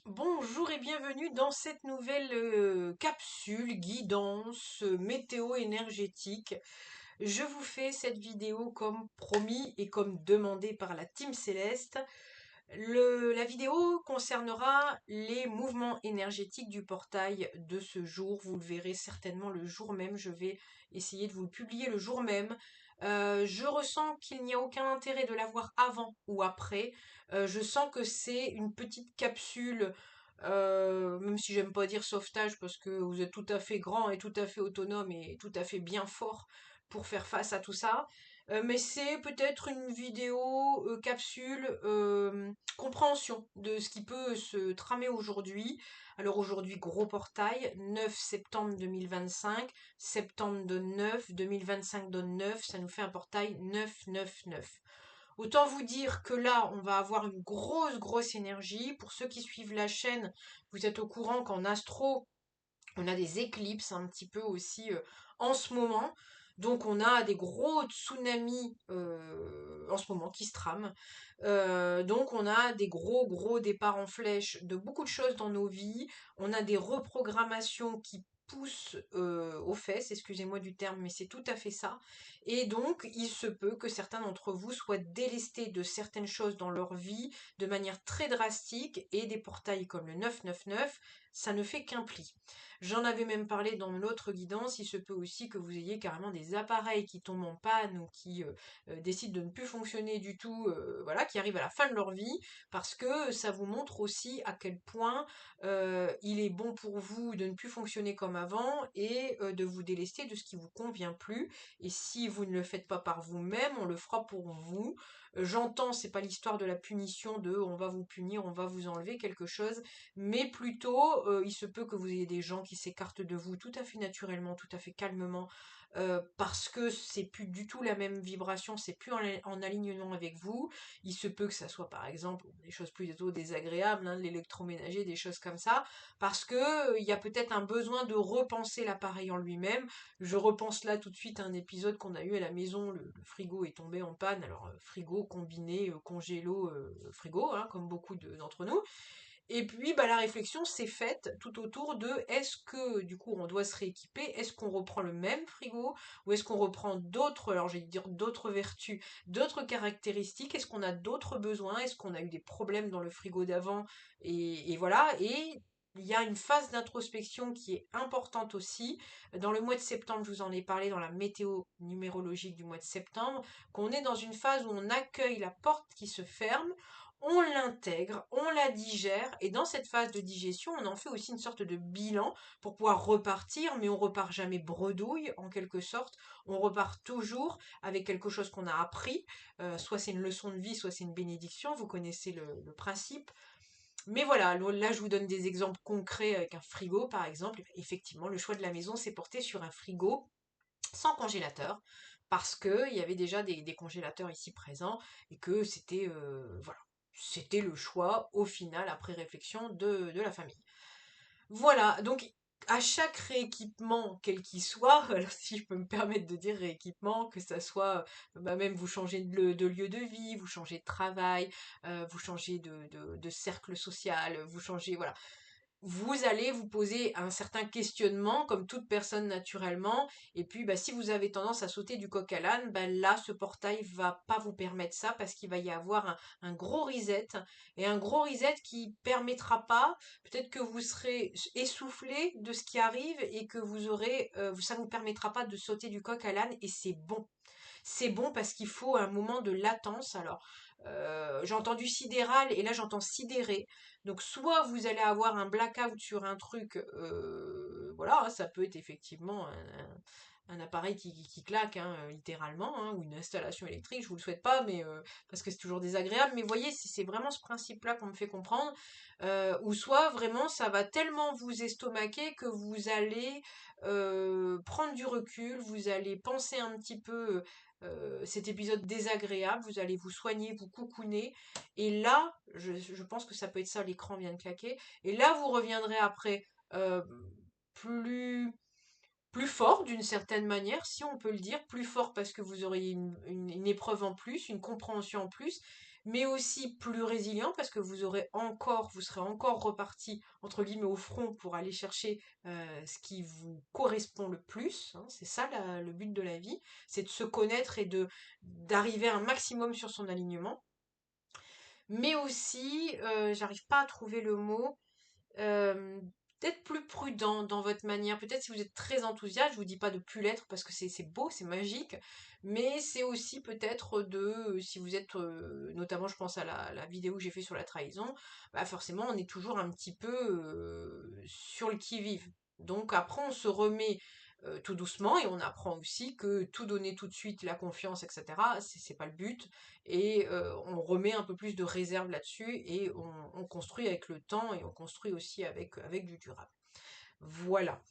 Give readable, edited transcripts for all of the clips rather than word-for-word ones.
Bonjour et bienvenue dans cette nouvelle capsule guidance météo énergétique. Je vous fais cette vidéo comme promis et comme demandé par la Team Céleste. La vidéo concernera les mouvements énergétiques du portail de ce jour. Vous le verrez certainement le jour même. Je vais essayer de vous le publier le jour même. Je ressens qu'il n'y a aucun intérêt de l'avoir avant ou après. Je sens que c'est une petite capsule, même si j'aime pas dire sauvetage parce que vous êtes tout à fait grand et tout à fait autonome et tout à fait bien fort pour faire face à tout ça. Mais c'est peut-être une vidéo capsule compréhension de ce qui peut se tramer aujourd'hui. Alors aujourd'hui, gros portail, 9 septembre 2025, septembre donne 9, 2025 donne 9, ça nous fait un portail 999. Autant vous dire que là, on va avoir une grosse énergie. Pour ceux qui suivent la chaîne, vous êtes au courant qu'en astro, on a des éclipses un petit peu aussi en ce moment. Donc on a des gros tsunamis en ce moment qui se trament. Donc on a des gros départs en flèche de beaucoup de choses dans nos vies. On a des reprogrammations qui poussent aux fesses, excusez-moi du terme, mais c'est tout à fait ça. Et donc il se peut que certains d'entre vous soient délestés de certaines choses dans leur vie de manière très drastique et des portails comme le 999, ça ne fait qu'un pli. J'en avais même parlé dans l'autre guidance, il se peut aussi que vous ayez carrément des appareils qui tombent en panne ou qui décident de ne plus fonctionner du tout, voilà, qui arrivent à la fin de leur vie, parce que ça vous montre aussi à quel point il est bon pour vous de ne plus fonctionner comme avant et de vous délester de ce qui vous convient plus. Et si vous ne le faites pas par vous-même, on le fera pour vous. J'entends, c'est pas l'histoire de la punition de on va vous punir, on va vous enlever quelque chose, mais plutôt il se peut que vous ayez des gens qui s'écartent de vous tout à fait naturellement, tout à fait calmement, parce que c'est plus du tout la même vibration, c'est plus en alignement avec vous. Il se peut que ça soit par exemple des choses plutôt désagréables, hein, de l'électroménager, des choses comme ça, parce que il y a peut-être un besoin de repenser l'appareil en lui-même. Je repense là tout de suite à un épisode qu'on a eu à la maison, le frigo est tombé en panne, alors frigo combiné congélo frigo, hein, comme beaucoup d'entre nous. Et puis, bah, la réflexion s'est faite tout autour de est-ce que, du coup, on doit se rééquiper? Est-ce qu'on reprend le même frigo? Ou est-ce qu'on reprend d'autres, alors j'ai dire d'autres vertus, d'autres caractéristiques? Est-ce qu'on a d'autres besoins? Est-ce qu'on a eu des problèmes dans le frigo d'avant? Et voilà. Et il y a une phase d'introspection qui est importante aussi. Dans le mois de septembre, je vous en ai parlé dans la météo numérologique du mois de septembre, qu'on est dans une phase où on accueille la porte qui se ferme, on l'intègre, on la digère, et dans cette phase de digestion, on en fait aussi une sorte de bilan pour pouvoir repartir, mais on repart jamais bredouille, en quelque sorte, on repart toujours avec quelque chose qu'on a appris, soit c'est une leçon de vie, soit c'est une bénédiction, vous connaissez le principe. Mais voilà, là je vous donne des exemples concrets avec un frigo par exemple. Effectivement, le choix de la maison s'est porté sur un frigo sans congélateur, parce qu'il y avait déjà des congélateurs ici présents et que c'était voilà, c'était le choix au final après réflexion de la famille. Voilà, donc à chaque rééquipement, quel qu'il soit, alors si je peux me permettre de dire rééquipement, que ça soit bah, même vous changez de lieu de vie, vous changez de travail, vous changez de cercle social, vous changez, voilà, vous allez vous poser un certain questionnement, comme toute personne naturellement, et puis bah, si vous avez tendance à sauter du coq à l'âne, bah, là, ce portail va pas vous permettre ça, parce qu'il va y avoir un gros reset, et un gros reset qui permettra pas, peut-être que vous serez essoufflé de ce qui arrive, et que vous aurez, ça ne vous permettra pas de sauter du coq à l'âne, et c'est bon. C'est bon parce qu'il faut un moment de latence. Alors, j'ai entendu sidéral et là j'entends sidéré. Donc, soit vous allez avoir un blackout sur un truc, voilà, hein, ça peut être effectivement un appareil qui claque, hein, littéralement, hein, ou une installation électrique, je vous le souhaite pas, mais parce que c'est toujours désagréable. Mais voyez, c'est vraiment ce principe-là qu'on me fait comprendre. Ou soit vraiment ça va tellement vous estomaquer que vous allez prendre du recul, vous allez penser un petit peu cet épisode désagréable, vous allez vous soigner, vous coucouner, et là, je pense que ça peut être ça, l'écran vient de claquer, et là vous reviendrez après euh, plus, plus fort d'une certaine manière, si on peut le dire, plus fort parce que vous auriez une épreuve en plus, une compréhension en plus, mais aussi plus résilient parce que vous serez encore reparti entre guillemets au front pour aller chercher ce qui vous correspond le plus, hein. C'est ça le but de la vie, c'est de se connaître et d'arriver à un maximum sur son alignement. Mais aussi, j'arrive pas à trouver le mot, euh, d'être plus prudent dans votre manière. Peut-être si vous êtes très enthousiaste, je vous dis pas de plus l'être parce que c'est beau, c'est magique, mais c'est aussi peut-être si vous êtes, notamment je pense à la vidéo que j'ai fait sur la trahison, bah forcément on est toujours un petit peu sur le qui-vive. Donc après on se remet tout doucement et on apprend aussi que tout donner tout de suite, la confiance, etc., c'est pas le but. Et on remet un peu plus de réserve là-dessus et on construit avec le temps et on construit aussi avec du durable. Voilà.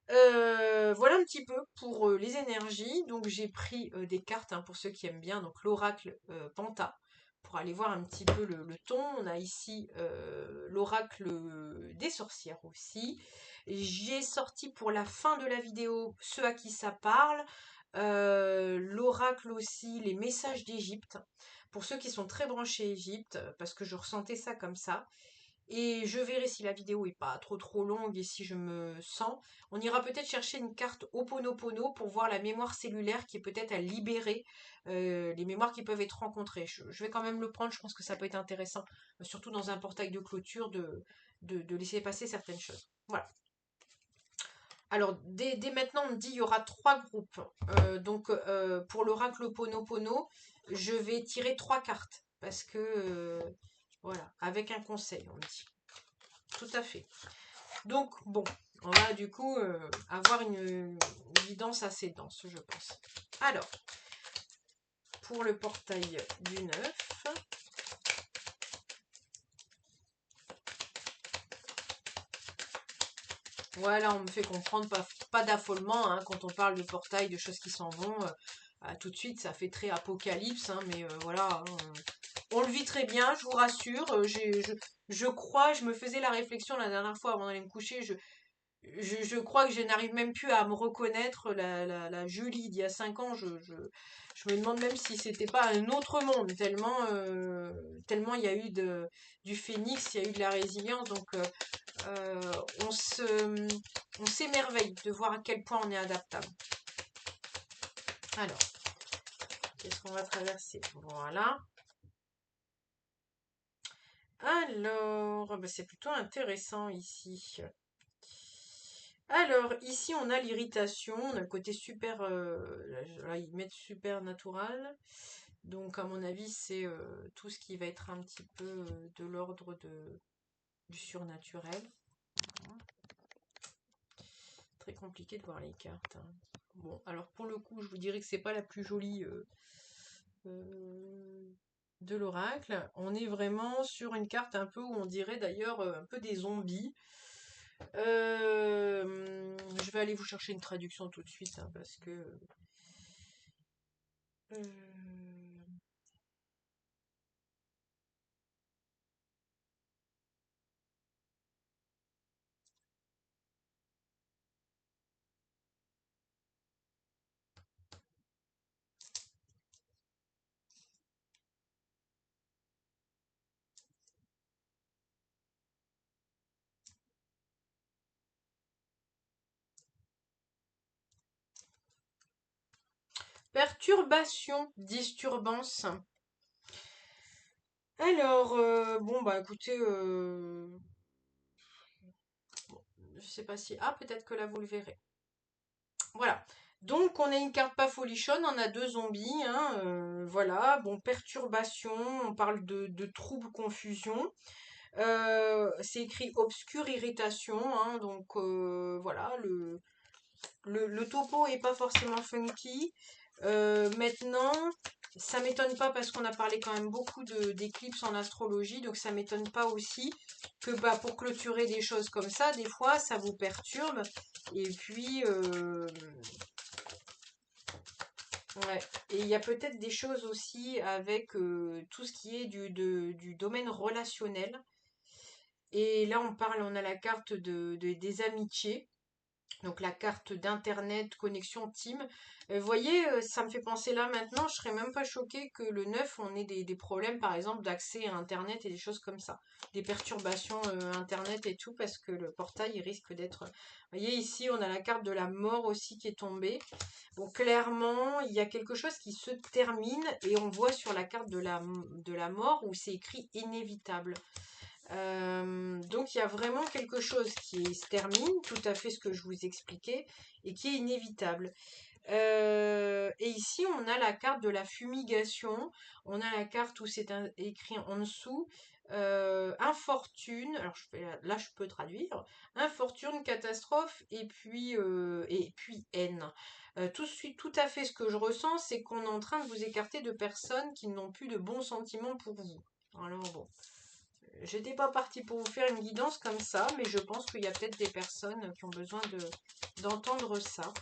Voilà un petit peu pour les énergies. Donc j'ai pris des cartes hein, pour ceux qui aiment bien. Donc l'oracle Panta pour aller voir un petit peu le ton. On a ici l'oracle des sorcières aussi. J'ai sorti pour la fin de la vidéo ceux à qui ça parle. L'oracle aussi, les messages d'Égypte. Pour ceux qui sont très branchés Égypte, parce que je ressentais ça comme ça. Et je verrai si la vidéo est pas trop longue et si je me sens. On ira peut-être chercher une carte Ho'oponopono pour voir la mémoire cellulaire qui est peut-être à libérer, les mémoires qui peuvent être rencontrées. Je vais quand même le prendre, je pense que ça peut être intéressant, surtout dans un portail de clôture, de laisser passer certaines choses. Voilà. Alors, dès maintenant, on me dit qu'il y aura 3 groupes. Donc, pour l'oracle Ho'oponopono, je vais tirer 3 cartes. Parce que, voilà, avec un conseil, on me dit. Tout à fait. Donc, bon, on va du coup avoir une guidance assez dense, je pense. Alors, pour le portail du 9, voilà, on me fait comprendre, pas d'affolement, hein, quand on parle de portail, de choses qui s'en vont, tout de suite, ça fait très apocalypse, hein, mais voilà, hein, on le vit très bien, je vous rassure, je crois, je me faisais la réflexion la dernière fois avant d'aller me coucher, je crois que je n'arrive même plus à me reconnaître la Julie d'il y a 5 ans. Je me demande même si c'était pas un autre monde, tellement il y a eu du phénix, il y a eu de la résilience. Donc euh, on se, on s'émerveille de voir à quel point on est adaptable. Alors, qu'est-ce qu'on va traverser? Voilà. Alors, bah, c'est plutôt intéressant ici. Alors, ici, on a l'irritation, on a le côté super, là, ils mettent super natural. Donc, à mon avis, c'est tout ce qui va être un petit peu de l'ordre du surnaturel. Très compliqué de voir les cartes, hein. Bon, alors pour le coup, je vous dirais que c'est pas la plus jolie de l'oracle. On est vraiment sur une carte un peu où on dirait d'ailleurs un peu des zombies. Je vais aller vous chercher une traduction tout de suite hein, parce que euh, perturbation, disturbance. Alors, bon bah écoutez, bon, je sais pas si. Ah, peut-être que là vous le verrez. Voilà. Donc on a une carte pas folichonne, on a 2 zombies, hein, voilà. Bon, perturbation, on parle de trouble, confusion. C'est écrit obscure irritation, hein, donc voilà, le topo est pas forcément funky. Maintenant, ça m'étonne pas parce qu'on a parlé quand même beaucoup d'éclipses en astrologie, donc ça m'étonne pas aussi que bah, pour clôturer des choses comme ça, des fois ça vous perturbe. Et puis, ouais. Et il y a peut-être des choses aussi avec tout ce qui est du domaine relationnel. Et là, on a la carte des amitiés. Donc la carte d'internet, connexion Team. Vous voyez, ça me fait penser là maintenant, je serais même pas choquée que le 9 on ait des problèmes par exemple d'accès à internet et des choses comme ça. Des perturbations internet et tout parce que le portail il risque d'être... Vous voyez ici on a la carte de la mort aussi qui est tombée. Bon clairement il y a quelque chose qui se termine et on voit sur la carte de la mort où c'est écrit inévitable. Donc il y a vraiment quelque chose qui se termine, tout à fait ce que je vous expliquais, et qui est inévitable. Et ici, on a la carte de la fumigation. On a la carte où c'est écrit en dessous infortune. Alors là, je peux traduire. Infortune, catastrophe, et puis haine. Tout à fait ce que je ressens, c'est qu'on est en train de vous écarter de personnes qui n'ont plus de bons sentiments pour vous. Alors bon. J'étais pas partie pour vous faire une guidance comme ça, mais je pense qu'il y a peut-être des personnes qui ont besoin d'entendre ça.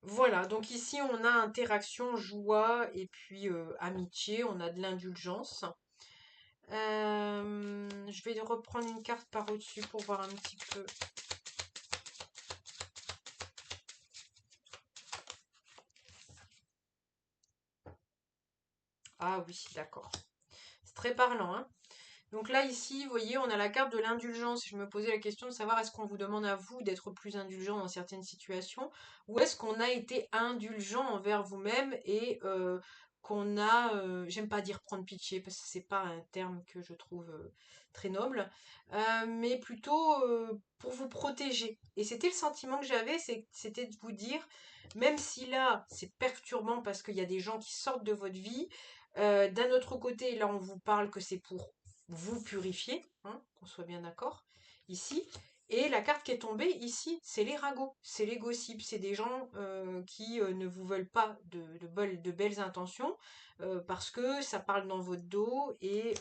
Voilà, donc ici on a interaction, joie et puis amitié, on a de l'indulgence. Je vais reprendre une carte par au-dessus pour voir un petit peu. Ah oui, d'accord. C'est très parlant, hein. Donc là, ici, vous voyez, on a la carte de l'indulgence. Je me posais la question de savoir est-ce qu'on vous demande à vous d'être plus indulgent dans certaines situations ou est-ce qu'on a été indulgent envers vous-même et qu'on a, j'aime pas dire prendre pitié parce que c'est pas un terme que je trouve très noble, mais plutôt pour vous protéger. Et c'était le sentiment que j'avais, c'était de vous dire, même si là, c'est perturbant parce qu'il y a des gens qui sortent de votre vie, d'un autre côté, là, on vous parle que c'est pour vous purifier, hein, qu'on soit bien d'accord, ici. Et la carte qui est tombée ici, c'est les ragots, c'est les gossips, c'est des gens qui ne vous veulent pas de belles intentions parce que ça parle dans votre dos et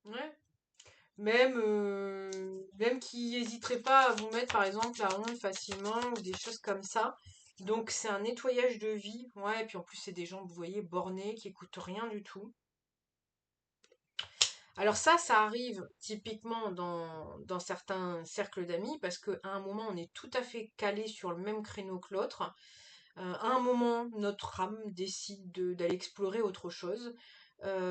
ouais, même qui n'hésiteraient pas à vous mettre par exemple la honte facilement ou des choses comme ça. Donc c'est un nettoyage de vie, ouais, et puis en plus c'est des gens, vous voyez, bornés, qui écoutent rien du tout. Alors ça arrive typiquement dans certains cercles d'amis parce qu'à un moment, on est tout à fait calé sur le même créneau que l'autre. À un moment, notre âme décide d'aller explorer autre chose.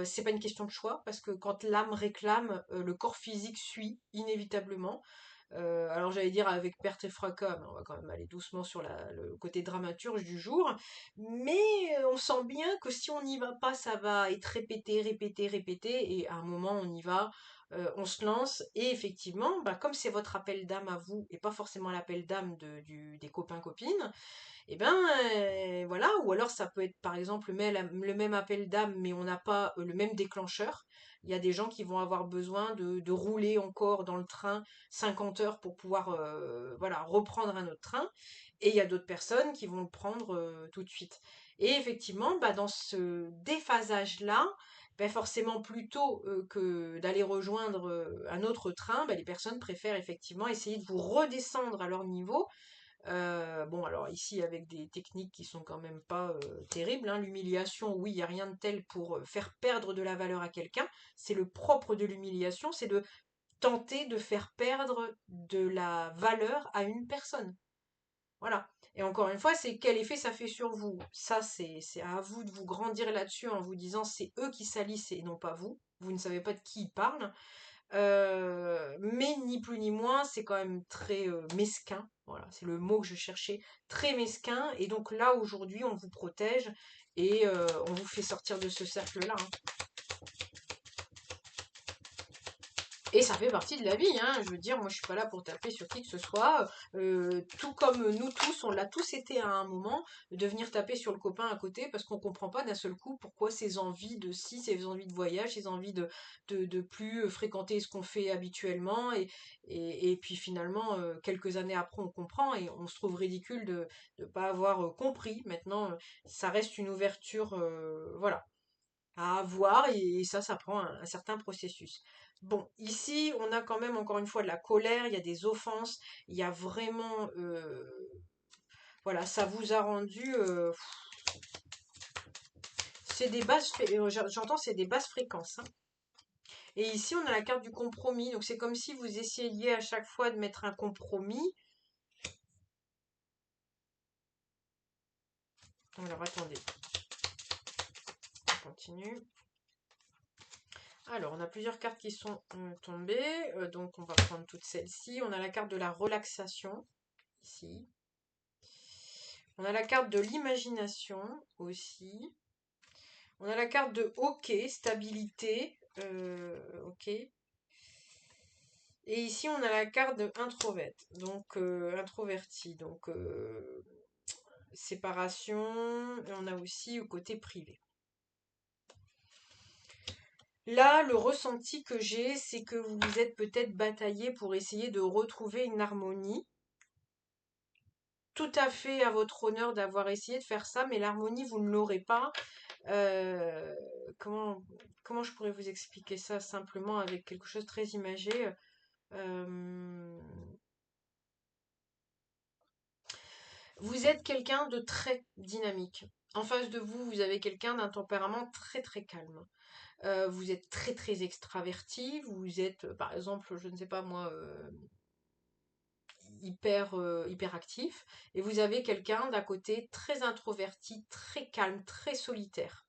C'est pas une question de choix parce que quand l'âme réclame, le corps physique suit inévitablement. Alors j'allais dire avec perte et fracas, mais on va quand même aller doucement sur le côté dramaturge du jour. Mais on sent bien que si on n'y va pas, ça va être répété, répété, répété, et à un moment on y va, on se lance, et effectivement, bah, comme c'est votre appel d'âme à vous, et pas forcément l'appel d'âme des copains-copines, et ben voilà, ou alors ça peut être par exemple le même appel d'âme, mais on n'a pas le même déclencheur. Il y a des gens qui vont avoir besoin de rouler encore dans le train 50 heures pour pouvoir voilà, reprendre un autre train. Et il y a d'autres personnes qui vont le prendre tout de suite. Et effectivement, bah, dans ce déphasage-là, bah, forcément plutôt que d'aller rejoindre un autre train, bah, les personnes préfèrent effectivement essayer de vous redescendre à leur niveau. Bon, alors ici, avec des techniques qui sont quand même pas terribles, hein. L'humiliation, oui, il n'y a rien de tel pour faire perdre de la valeur à quelqu'un. C'est le propre de l'humiliation, c'est de tenter de faire perdre de la valeur à une personne. Voilà. Et encore une fois, c'est quel effet ça fait sur vous. Ça, c'est à vous de vous grandir là-dessus en vous disant c'est eux qui salissent et non pas vous. Vous ne savez pas de qui ils parlent. Mais ni plus ni moins, c'est quand même très mesquin. Voilà, c'est le mot que je cherchais. Très mesquin. Et donc là, aujourd'hui, on vous protège et on vous fait sortir de ce cercle-là, hein. Et ça fait partie de la vie, hein. Je veux dire, moi je suis pas là pour taper sur qui que ce soit. Tout comme nous tous, on l'a tous été à un moment, de venir taper sur le copain à côté parce qu'on comprend pas d'un seul coup pourquoi ces envies de ci, ces envies de voyage, ces envies de plus fréquenter ce qu'on fait habituellement. Et puis finalement, quelques années après, on comprend et on se trouve ridicule de ne pas avoir compris. Maintenant, ça reste une ouverture, voilà, à avoir et ça prend un certain processus. Bon, ici, on a quand même encore une fois de la colère, il y a des offenses, il y a vraiment, voilà, ça vous a rendu, c'est des j'entends, c'est des basses fréquences, hein. Et ici, on a la carte du compromis. Donc, c'est comme si vous essayiez à chaque fois de mettre un compromis. Alors, attendez. On continue. Alors, on a plusieurs cartes qui sont tombées. Donc, on va prendre toutes celles-ci. On a la carte de la relaxation, ici. On a la carte de l'imagination, aussi. On a la carte de OK, stabilité. OK. Et ici, on a la carte de introverte, donc introverti, donc séparation. Et on a aussi le côté privé. Là, le ressenti que j'ai, c'est que vous vous êtes peut-être bataillé pour essayer de retrouver une harmonie. Tout à fait à votre honneur d'avoir essayé de faire ça, mais l'harmonie, vous ne l'aurez pas. Euh, comment, comment je pourrais vous expliquer ça simplement avec quelque chose de très imagé? Vous êtes quelqu'un de très dynamique. En face de vous, vous avez quelqu'un d'un tempérament très très calme. Vous êtes très très extraverti. Vous êtes, par exemple, je ne sais pas moi, hyper actif. Et vous avez quelqu'un d'à côté très introverti, très calme, très solitaire.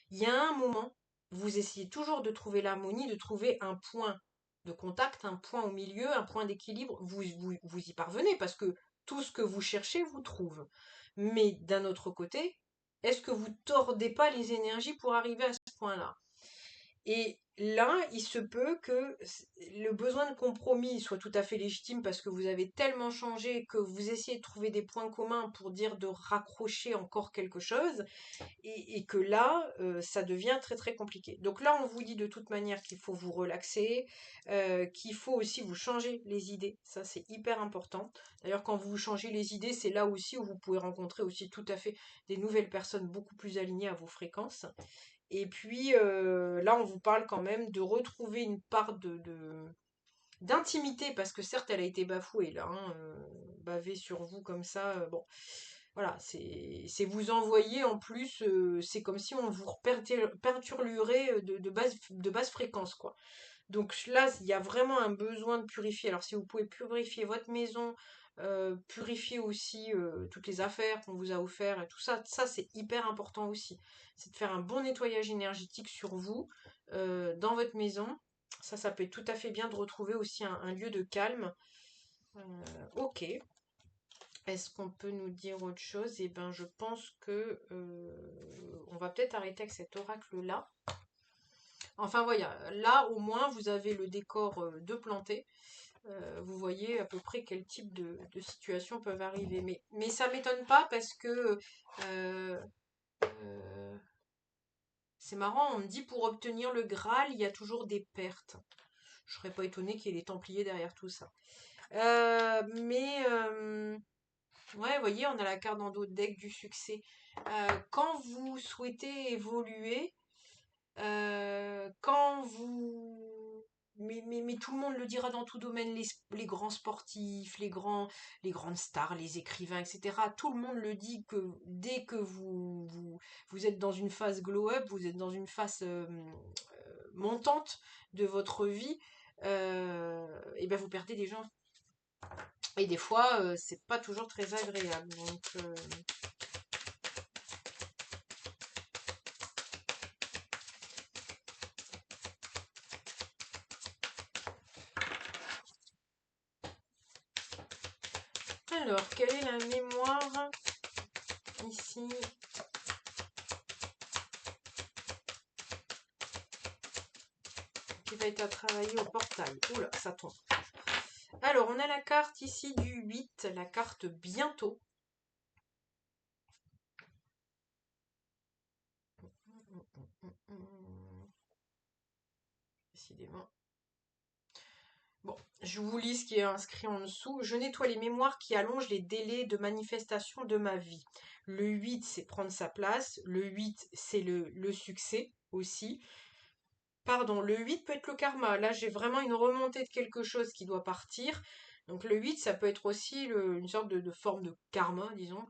Il y a un moment, vous essayez toujours de trouver l'harmonie, de trouver un point de contact, un point au milieu, un point d'équilibre. Vous y parvenez parce que tout ce que vous cherchez vous trouve. Mais d'un autre côté, est-ce que vous tordez pas les énergies pour arriver à ce point-là? Et là, il se peut que le besoin de compromis soit tout à fait légitime parce que vous avez tellement changé que vous essayez de trouver des points communs pour dire de raccrocher encore quelque chose et que là, ça devient très très compliqué. Donc là, on vous dit de toute manière qu'il faut vous relaxer, qu'il faut aussi vous changer les idées. Ça, c'est hyper important. D'ailleurs, quand vous changez les idées, c'est là aussi où vous pouvez rencontrer aussi tout à fait des nouvelles personnes beaucoup plus alignées à vos fréquences. Et puis là, on vous parle quand même de retrouver une part d'intimité, parce que certes, elle a été bafouée là, hein, bavée sur vous comme ça, bon, voilà, c'est vous envoyer en plus, c'est comme si on vous perturberait de basse fréquence, quoi. Donc là, il y a vraiment un besoin de purifier. Alors si vous pouvez purifier votre maison, purifier aussi toutes les affaires qu'on vous a offertes et tout ça, ça c'est hyper important aussi. C'est de faire un bon nettoyage énergétique sur vous, dans votre maison. Ça peut être tout à fait bien de retrouver aussi un lieu de calme. Ok. Est-ce qu'on peut nous dire autre chose? Eh ben, je pense que on va peut-être arrêter avec cet oracle-là. Enfin voilà, là au moins vous avez le décor de planté. Vous voyez à peu près quel type de situations peuvent arriver. Mais ça m'étonne pas parce que euh, euh, c'est marrant, on me dit pour obtenir le Graal, il y a toujours des pertes. Je serais pas étonnée qu'il y ait des Templiers derrière tout ça. Ouais, vous voyez, on a la carte dans d'autres decks du succès. Quand vous souhaitez évoluer, quand vous... mais tout le monde le dira dans tout domaine, les grands sportifs, les grandes stars, les écrivains, etc. Tout le monde le dit que dès que vous êtes dans une phase glow-up, vous êtes dans une phase montante de votre vie, et ben vous perdez des gens. Et des fois, c'est pas toujours très agréable. Donc, alors, quelle est la mémoire ici qui va être à travailler au portail? Oula, ça tombe. Alors, on a la carte ici du 8, la carte bientôt. Décidément. Bon, je vous lis ce qui est inscrit en dessous. Je nettoie les mémoires qui allongent les délais de manifestation de ma vie. Le 8, c'est prendre sa place. Le 8, c'est le succès aussi. Pardon, le 8 peut être le karma. Là, j'ai vraiment une remontée de quelque chose qui doit partir. Donc le 8, ça peut être aussi une sorte de forme de karma, disons.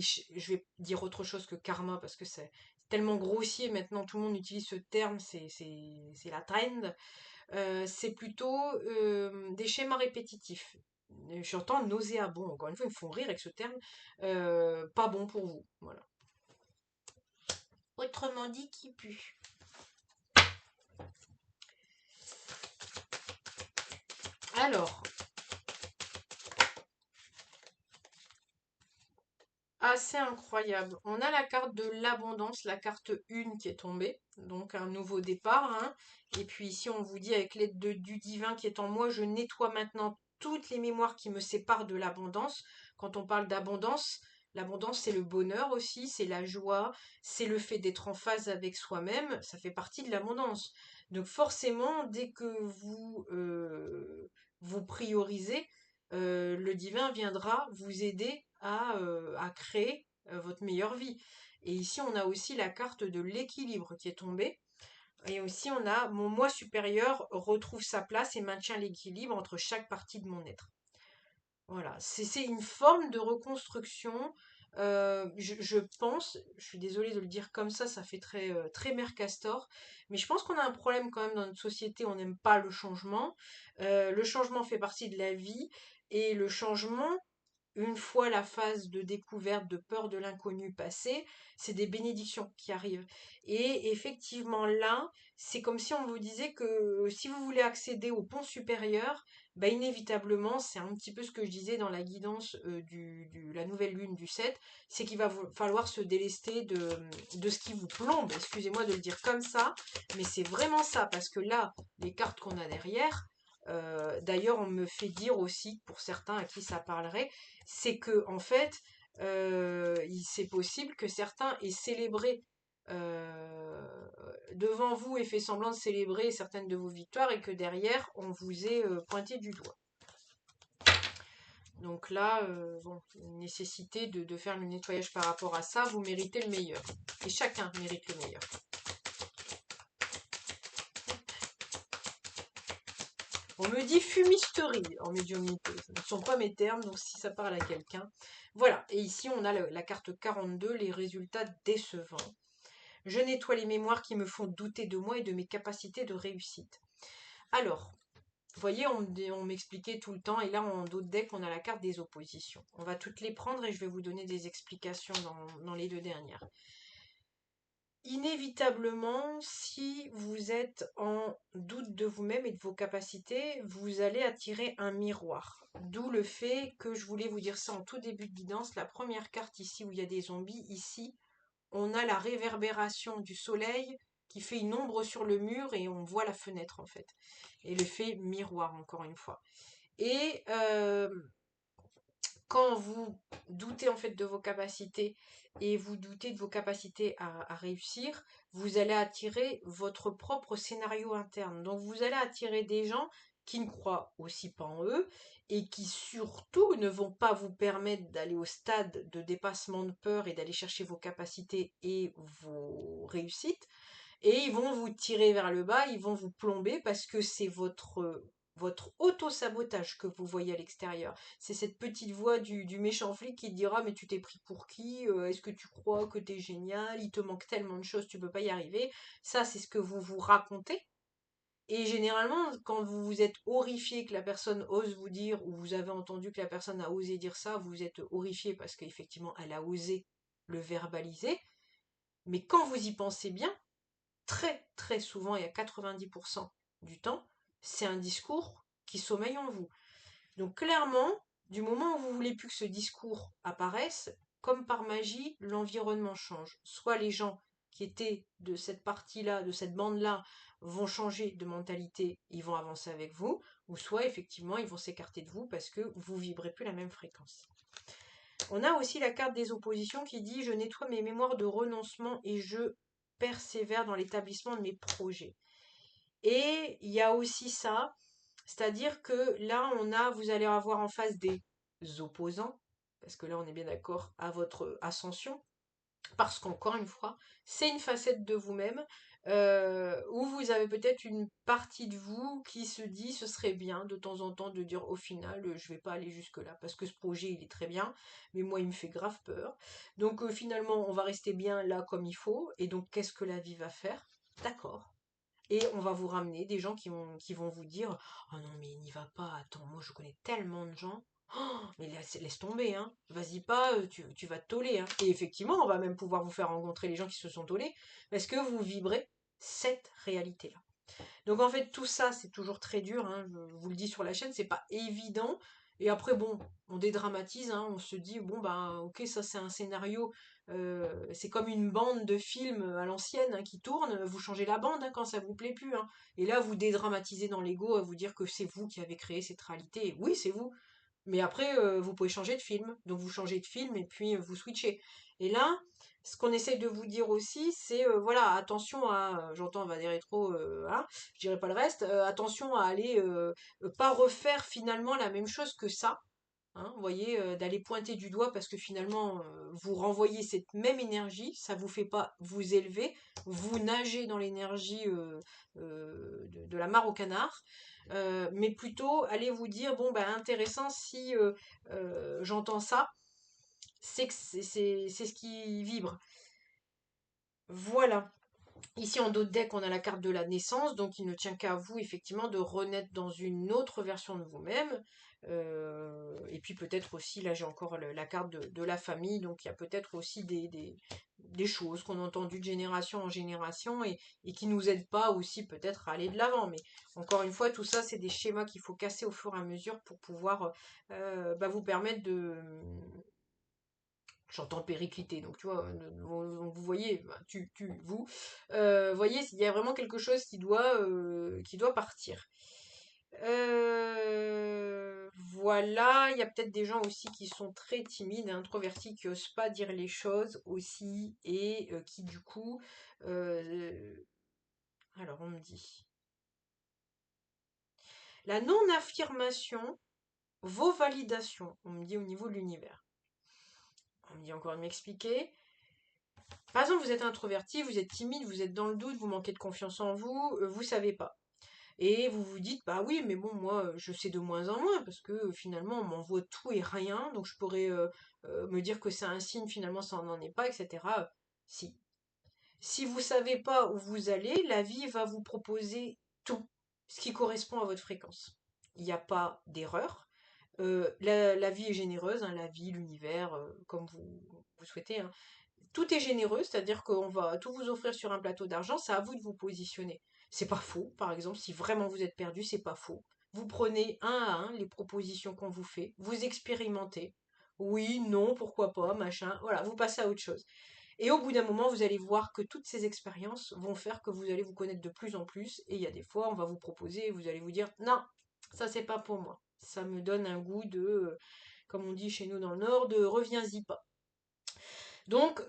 je vais dire autre chose que karma parce que c'est tellement grossier maintenant, tout le monde utilise ce terme, c'est la trend. C'est plutôt des schémas répétitifs. J'entends nauséabond, encore une fois, ils me font rire avec ce terme. Pas bon pour vous, voilà. Autrement dit, qui pue. Alors, assez incroyable. On a la carte de l'abondance, la carte 1 qui est tombée, donc un nouveau départ, hein. Et puis ici, on vous dit avec l'aide du divin qui est en moi, je nettoie maintenant toutes les mémoires qui me séparent de l'abondance. Quand on parle d'abondance, l'abondance c'est le bonheur aussi, c'est la joie, c'est le fait d'être en phase avec soi-même, ça fait partie de l'abondance. Donc forcément, dès que vous priorisez, le divin viendra vous aider à créer votre meilleure vie. Et ici, on a aussi la carte de l'équilibre qui est tombée. Et aussi, on a mon moi supérieur retrouve sa place et maintient l'équilibre entre chaque partie de mon être. Voilà, c'est une forme de reconstruction. Je pense, je suis désolée de le dire comme ça fait très Mère Castor, mais je pense qu'on a un problème quand même dans notre société, on n'aime pas le changement. Le changement fait partie de la vie, et le changement, une fois la phase de découverte, de peur de l'inconnu passée, c'est des bénédictions qui arrivent. Et effectivement, là, c'est comme si on vous disait que si vous voulez accéder au pont supérieur, bah inévitablement, c'est un petit peu ce que je disais dans la guidance la nouvelle lune du 7, c'est qu'il va falloir se délester de ce qui vous plombe. Excusez-moi de le dire comme ça, mais c'est vraiment ça, parce que là, les cartes qu'on a derrière, d'ailleurs, on me fait dire aussi, pour certains à qui ça parlerait, c'est que en fait, c'est possible que certains aient célébré devant vous et fait semblant de célébrer certaines de vos victoires et que derrière, on vous ait pointé du doigt. Donc là, bon, une nécessité de faire le nettoyage par rapport à ça, vous méritez le meilleur. Et chacun mérite le meilleur. On me dit fumisterie en médiumnité. Ce ne sont pas mes termes, donc si ça parle à quelqu'un. Voilà, et ici on a la carte 42, les résultats décevants. Je nettoie les mémoires qui me font douter de moi et de mes capacités de réussite. Alors, vous voyez, on m'expliquait tout le temps, et là en d'autres decks, on a la carte des oppositions. On va toutes les prendre et je vais vous donner des explications dans les deux dernières. Inévitablement, si vous êtes en doute de vous-même et de vos capacités, vous allez attirer un miroir. D'où le fait que je voulais vous dire ça en tout début de guidance. La première carte ici où il y a des zombies, ici, on a la réverbération du soleil qui fait une ombre sur le mur et on voit la fenêtre en fait. Et l'effet miroir encore une fois. Et quand vous doutez en fait de vos capacités et vous doutez de vos capacités à réussir, vous allez attirer votre propre scénario interne. Donc vous allez attirer des gens qui ne croient aussi pas en eux et qui surtout ne vont pas vous permettre d'aller au stade de dépassement de peur et d'aller chercher vos capacités et vos réussites. Et ils vont vous tirer vers le bas, ils vont vous plomber parce que c'est votre auto-sabotage que vous voyez à l'extérieur. C'est cette petite voix du méchant flic qui te dira mais tu t'es pris pour qui? Est-ce que tu crois que t'es génial? Il te manque tellement de choses, tu peux pas y arriver. Ça, c'est ce que vous vous racontez. Et généralement, quand vous vous êtes horrifié que la personne ose vous dire, ou vous avez entendu que la personne a osé dire ça, vous êtes horrifié parce qu'effectivement, elle a osé le verbaliser. Mais quand vous y pensez bien, très très souvent et à 90% du temps, c'est un discours qui sommeille en vous. Donc clairement, du moment où vous voulez plus que ce discours apparaisse, comme par magie, l'environnement change. Soit les gens qui étaient de cette partie-là, de cette bande-là, vont changer de mentalité, ils vont avancer avec vous, ou soit effectivement ils vont s'écarter de vous parce que vous vibrez plus la même fréquence. On a aussi la carte des oppositions qui dit « Je nettoie mes mémoires de renoncement et je persévère dans l'établissement de mes projets ». Et il y a aussi ça, c'est-à-dire que là, vous allez avoir en face des opposants, parce que là, on est bien d'accord, à votre ascension. Parce qu'encore une fois, c'est une facette de vous-même où vous avez peut-être une partie de vous qui se dit ce serait bien de temps en temps de dire au final je vais pas aller jusque-là parce que ce projet il est très bien, mais moi il me fait grave peur. Donc finalement on va rester bien là comme il faut et donc qu'est-ce que la vie va faire? D'accord. Et on va vous ramener des gens qui vont vous dire oh non mais n'y va pas, attends, moi je connais tellement de gens. Oh, mais laisse tomber, hein. Vas-y pas, tu vas te toller, hein. Et effectivement, on va même pouvoir vous faire rencontrer les gens qui se sont tollés, parce que vous vibrez cette réalité-là. Donc en fait, tout ça, c'est toujours très dur, hein, je vous le dis sur la chaîne, c'est pas évident. Et après, bon, on dédramatise, hein, on se dit, bon, bah, ok, ça c'est un scénario, c'est comme une bande de films à l'ancienne hein, qui tourne, vous changez la bande hein, quand ça vous plaît plus. Hein. Et là, vous dédramatisez dans l'ego à vous dire que c'est vous qui avez créé cette réalité. Et oui, c'est vous. Mais après, vous pouvez changer de film. Donc vous changez de film et puis vous switchez. Et là, ce qu'on essaye de vous dire aussi, c'est voilà, attention à, j'entends, on va des rétros, hein, je dirais pas le reste, attention à aller pas refaire finalement la même chose que ça. Hein, vous voyez, d'aller pointer du doigt parce que finalement vous renvoyez cette même énergie, ça vous fait pas vous élever, vous nagez dans l'énergie de la mare au canard, mais plutôt allez vous dire bon ben intéressant si j'entends ça, c'est que c'est ce qui vibre. Voilà. Ici en dos de deck, on a la carte de la naissance, donc il ne tient qu'à vous effectivement de renaître dans une autre version de vous-même. Et puis peut-être aussi, là j'ai encore la carte de la famille, donc il y a peut-être aussi des choses qu'on a entendues de génération en génération et qui nous aident pas aussi peut-être à aller de l'avant. Mais encore une fois, tout ça, c'est des schémas qu'il faut casser au fur et à mesure pour pouvoir bah, vous permettre de, j'entends péricliter, donc tu vois, vous voyez, bah, vous, voyez, il y a vraiment quelque chose qui doit partir. Voilà, il y a peut-être des gens aussi qui sont très timides, introvertis, qui osent pas dire les choses aussi, et qui du coup, euh, alors on me dit, la non-affirmation vaut validation, on me dit au niveau de l'univers. On me dit encore de m'expliquer. Par exemple, vous êtes introverti, vous êtes timide, vous êtes dans le doute, vous manquez de confiance en vous, vous savez pas. Et vous vous dites, bah oui, mais bon, moi, je sais de moins en moins, parce que finalement, on m'envoie tout et rien, donc je pourrais me dire que c'est un signe, finalement, ça n'en est pas, etc. Si. Si vous savez pas où vous allez, la vie va vous proposer tout, ce qui correspond à votre fréquence. Il n'y a pas d'erreur. La vie est généreuse, hein, la vie, l'univers, comme vous souhaitez, hein. Tout est généreux, c'est-à-dire qu'on va tout vous offrir sur un plateau d'argent, c'est à vous de vous positionner. C'est pas faux, par exemple, si vraiment vous êtes perdu, c'est pas faux. Vous prenez un à un les propositions qu'on vous fait, vous expérimentez. Oui, non, pourquoi pas, machin. Voilà, vous passez à autre chose. Et au bout d'un moment, vous allez voir que toutes ces expériences vont faire que vous allez vous connaître de plus en plus. Et il y a des fois, on va vous proposer, vous allez vous dire, non, ça c'est pas pour moi. Ça me donne un goût de, comme on dit chez nous dans le Nord, de reviens-y pas. Donc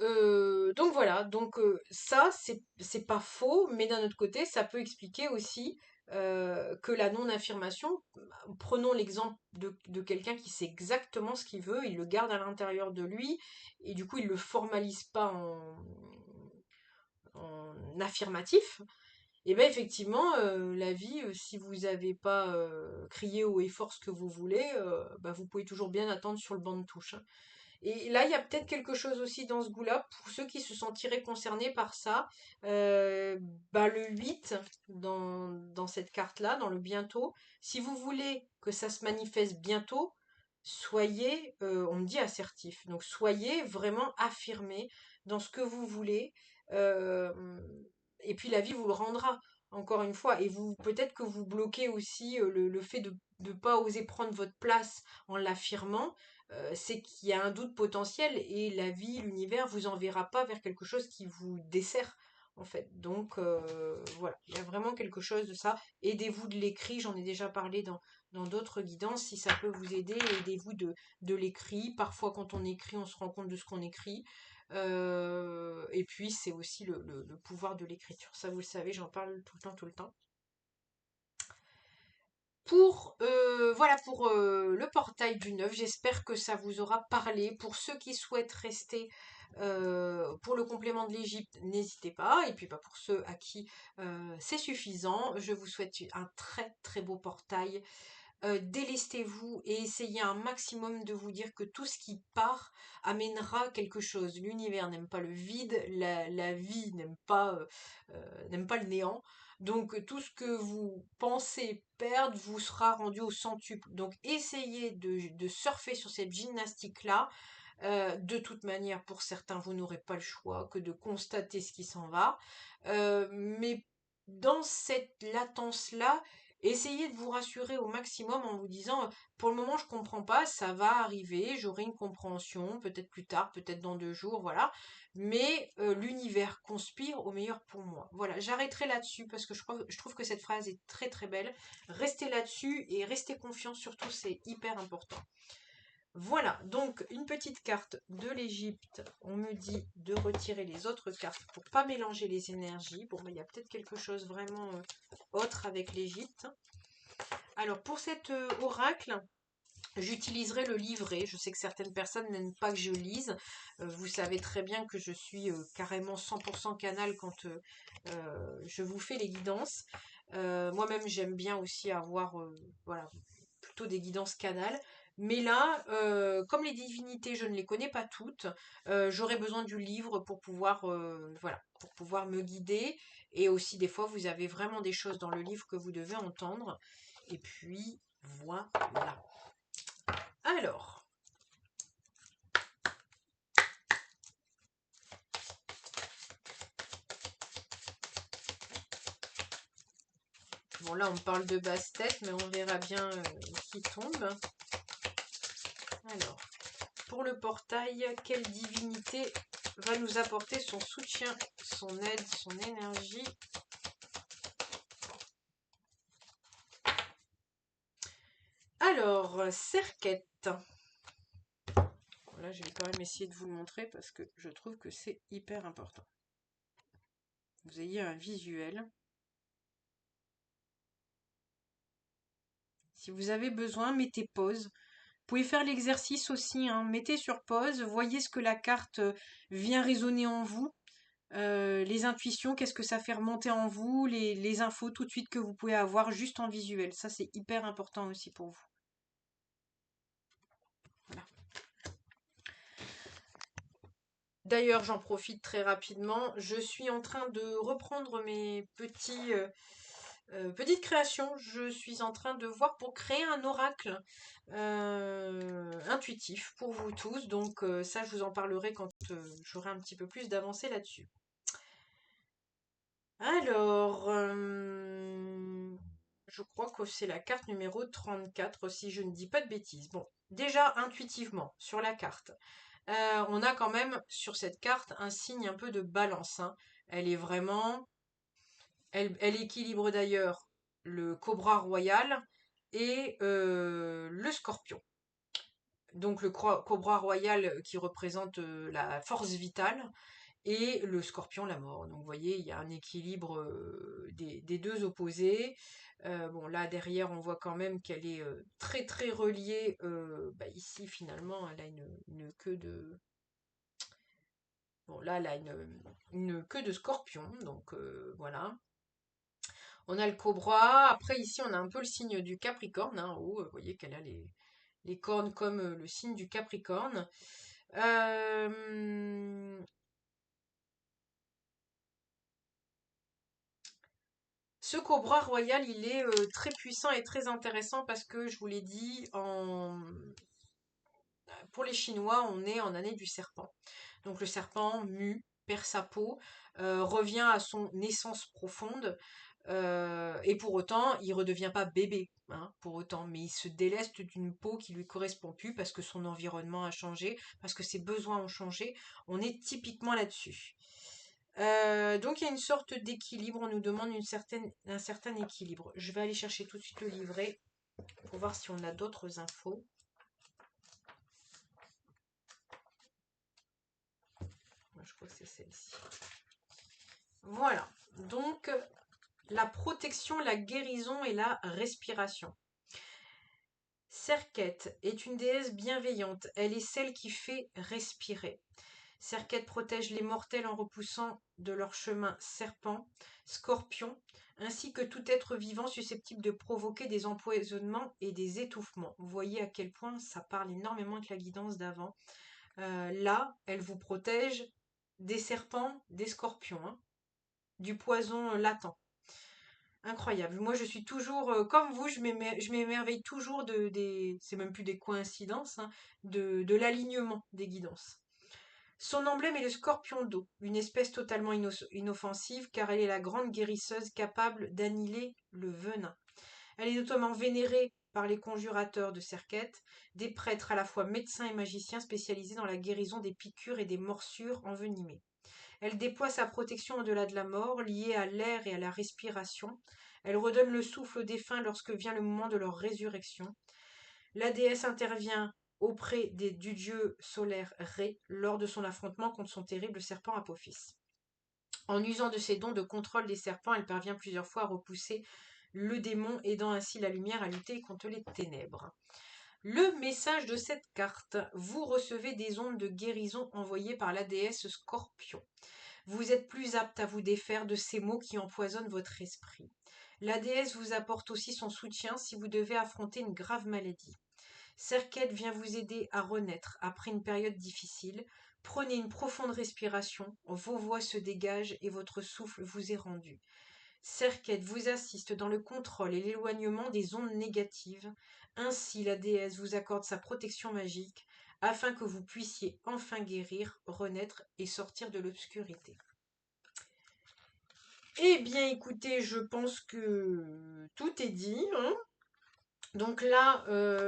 voilà, donc ça c'est pas faux, mais d'un autre côté, ça peut expliquer aussi que la non-affirmation, prenons l'exemple de quelqu'un qui sait exactement ce qu'il veut, il le garde à l'intérieur de lui, et du coup il le formalise pas en affirmatif, et bien effectivement, la vie, si vous n'avez pas crié haut et fort ce que vous voulez, bah, vous pouvez toujours bien attendre sur le banc de touche. Hein. Et là, il y a peut-être quelque chose aussi dans ce goût-là, pour ceux qui se sentiraient concernés par ça. euh, Bah, le 8 dans cette carte-là, dans le bientôt, si vous voulez que ça se manifeste bientôt, soyez, on me dit assertif, donc soyez vraiment affirmé dans ce que vous voulez, euh, et puis la vie vous le rendra, encore une fois. Et vous, peut-être que vous bloquez aussi le fait de ne pas oser prendre votre place en l'affirmant, c'est qu'il y a un doute potentiel et la vie, l'univers vous enverra pas vers quelque chose qui vous dessert en fait. Donc voilà, il y a vraiment quelque chose de ça. Aidez-vous de l'écrit, j'en ai déjà parlé dans d'autres guidances, si ça peut vous aider, aidez-vous de l'écrit. Parfois quand on écrit, on se rend compte de ce qu'on écrit. Et puis c'est aussi le pouvoir de l'écriture. Ça vous le savez, j'en parle tout le temps, tout le temps. Voilà pour le portail du 9, j'espère que ça vous aura parlé. Pour ceux qui souhaitent rester pour le complément de l'Égypte, n'hésitez pas. Et puis bah, pour ceux à qui c'est suffisant, je vous souhaite un très très beau portail. Délestez-vous et essayez un maximum de vous dire que tout ce qui part amènera quelque chose. L'univers n'aime pas le vide, la vie n'aime pas le néant. Donc tout ce que vous pensez perdre vous sera rendu au centuple. Donc essayez de surfer sur cette gymnastique-là. De toute manière, pour certains, vous n'aurez pas le choix que de constater ce qui s'en va. Mais dans cette latence-là, essayez de vous rassurer au maximum en vous disant, pour le moment, je comprends pas, ça va arriver, j'aurai une compréhension, peut-être plus tard, peut-être dans 2 jours, voilà. Mais l'univers conspire au meilleur pour moi. Voilà, j'arrêterai là-dessus parce que je trouve que cette phrase est très très belle. Restez là-dessus et restez confiants, surtout, c'est hyper important. Voilà, donc une petite carte de l'Égypte. On me dit de retirer les autres cartes pour pas mélanger les énergies. Bon, il y a peut-être quelque chose vraiment autre avec l'Égypte. Alors, pour cet oracle, j'utiliserai le livret. Je sais que certaines personnes n'aiment pas que je lise. Vous savez très bien que je suis carrément 100% canal quand je vous fais les guidances. Moi-même, j'aime bien aussi avoir voilà, plutôt des guidances canal. Mais là, comme les divinités, je ne les connais pas toutes, j'aurais besoin du livre pour pouvoir, voilà, pour pouvoir me guider. Et aussi, des fois, vous avez vraiment des choses dans le livre que vous devez entendre. Et puis, voilà. Alors, bon là, on parle de basse tête, mais on verra bien qui tombe. Alors, pour le portail, quelle divinité va nous apporter son soutien, son aide, son énergie? Alors, Serquette. Là, je vais quand même essayer de vous le montrer parce que je trouve que c'est hyper important. Vous ayez un visuel. Si vous avez besoin, mettez pause. Vous pouvez faire l'exercice aussi, hein. Mettez sur pause, voyez ce que la carte vient résonner en vous. Les intuitions, qu'est-ce que ça fait remonter en vous, les infos tout de suite que vous pouvez avoir juste en visuel. Ça, c'est hyper important aussi pour vous. Voilà. D'ailleurs, j'en profite très rapidement. Je suis en train de reprendre mes petites créations. Je suis en train de voir pour créer un oracle intuitif pour vous tous. Donc ça, je vous en parlerai quand j'aurai un petit peu plus d'avancée là-dessus. Alors, je crois que c'est la carte numéro 34, si je ne dis pas de bêtises. Bon, déjà intuitivement, sur la carte, on a quand même sur cette carte un signe un peu de balance, hein. Elle est vraiment... Elle équilibre d'ailleurs le cobra royal et le scorpion. Donc le cobra royal qui représente la force vitale et le scorpion la mort. Donc vous voyez, il y a un équilibre des deux opposés. Bon là derrière on voit quand même qu'elle est très très reliée. Bah, ici finalement elle a une queue de... Bon là elle a une queue de scorpion. Donc voilà. On a le cobra. Après ici on a un peu le signe du Capricorne, hein, en haut. Vous voyez qu'elle a les cornes comme le signe du Capricorne. Ce cobra royal, il est très puissant et très intéressant parce que, je vous l'ai dit, pour les Chinois, on est en année du serpent. Donc le serpent mue, perd sa peau, revient à son essence profonde, et pour autant, il ne redevient pas bébé, hein, pour autant, mais il se déleste d'une peau qui lui correspond plus parce que son environnement a changé, parce que ses besoins ont changé. On est typiquement là-dessus. Donc il y a une sorte d'équilibre, on nous demande un certain équilibre. Je vais aller chercher tout de suite le livret pour voir si on a d'autres infos. Je crois que c'est celle-ci. Voilà, donc la protection, la guérison et la respiration. Serket est une déesse bienveillante. Elle est celle qui fait respirer. Serket protège les mortels en repoussant de leur chemin serpents, scorpions, ainsi que tout être vivant susceptible de provoquer des empoisonnements et des étouffements. Vous voyez à quel point ça parle énormément avec la guidance d'avant. Là, elle vous protège des serpents, des scorpions, hein, du poison latent. Incroyable. Moi, je suis toujours, comme vous, je m'émerveille toujours c'est même plus des coïncidences, hein, de l'alignement des guidances. Son emblème est le scorpion d'eau, une espèce totalement inoffensive car elle est la grande guérisseuse capable d'annihiler le venin. Elle est notamment vénérée par les conjurateurs de Serket, des prêtres à la fois médecins et magiciens spécialisés dans la guérison des piqûres et des morsures envenimées. Elle déploie sa protection au-delà de la mort, liée à l'air et à la respiration. Elle redonne le souffle aux défunts lorsque vient le moment de leur résurrection. La déesse intervient auprès du dieu solaire Ré lors de son affrontement contre son terrible serpent Apophis. En usant de ses dons de contrôle des serpents, elle parvient plusieurs fois à repousser le démon, aidant ainsi la lumière à lutter contre les ténèbres. Le message de cette carte: vous recevez des ondes de guérison envoyées par la déesse Scorpion. Vous êtes plus apte à vous défaire de ces maux qui empoisonnent votre esprit. La déesse vous apporte aussi son soutien si vous devez affronter une grave maladie. Serket vient vous aider à renaître après une période difficile. Prenez une profonde respiration, vos voix se dégagent et votre souffle vous est rendu. Serket vous assiste dans le contrôle et l'éloignement des ondes négatives. Ainsi, la déesse vous accorde sa protection magique afin que vous puissiez enfin guérir, renaître et sortir de l'obscurité. Eh bien, écoutez, je pense que tout est dit, hein. Donc là,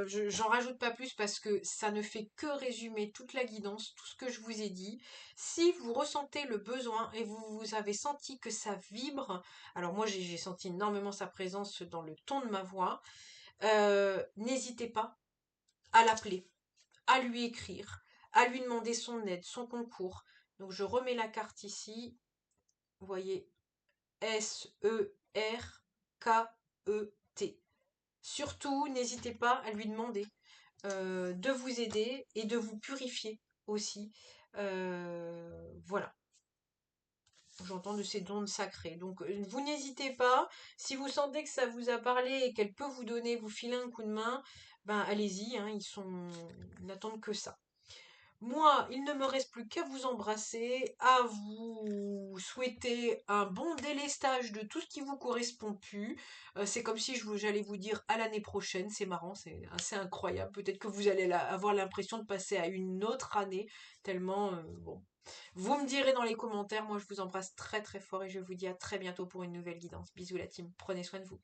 j'en rajoute pas plus parce que ça ne fait que résumer toute la guidance, tout ce que je vous ai dit. Si vous ressentez le besoin et vous avez senti que ça vibre, alors moi j'ai senti énormément sa présence dans le ton de ma voix, n'hésitez pas à l'appeler, à lui écrire, à lui demander son aide, son concours. Donc je remets la carte ici, vous voyez, Serket. Surtout, n'hésitez pas à lui demander de vous aider et de vous purifier aussi. Voilà, j'entends de ces dons sacrés. Donc, vous n'hésitez pas. Si vous sentez que ça vous a parlé et qu'elle peut vous filer un coup de main, ben allez-y, hein, ils n'attendent que ça. Moi, il ne me reste plus qu'à vous embrasser, à vous souhaiter un bon délestage de tout ce qui vous correspond plus. C'est comme si j'allais vous dire à l'année prochaine. C'est marrant, c'est assez incroyable. Peut-être que vous allez avoir l'impression de passer à une autre année, tellement bon. Vous me direz dans les commentaires. Moi, je vous embrasse très très fort et je vous dis à très bientôt pour une nouvelle guidance. Bisous la team, prenez soin de vous.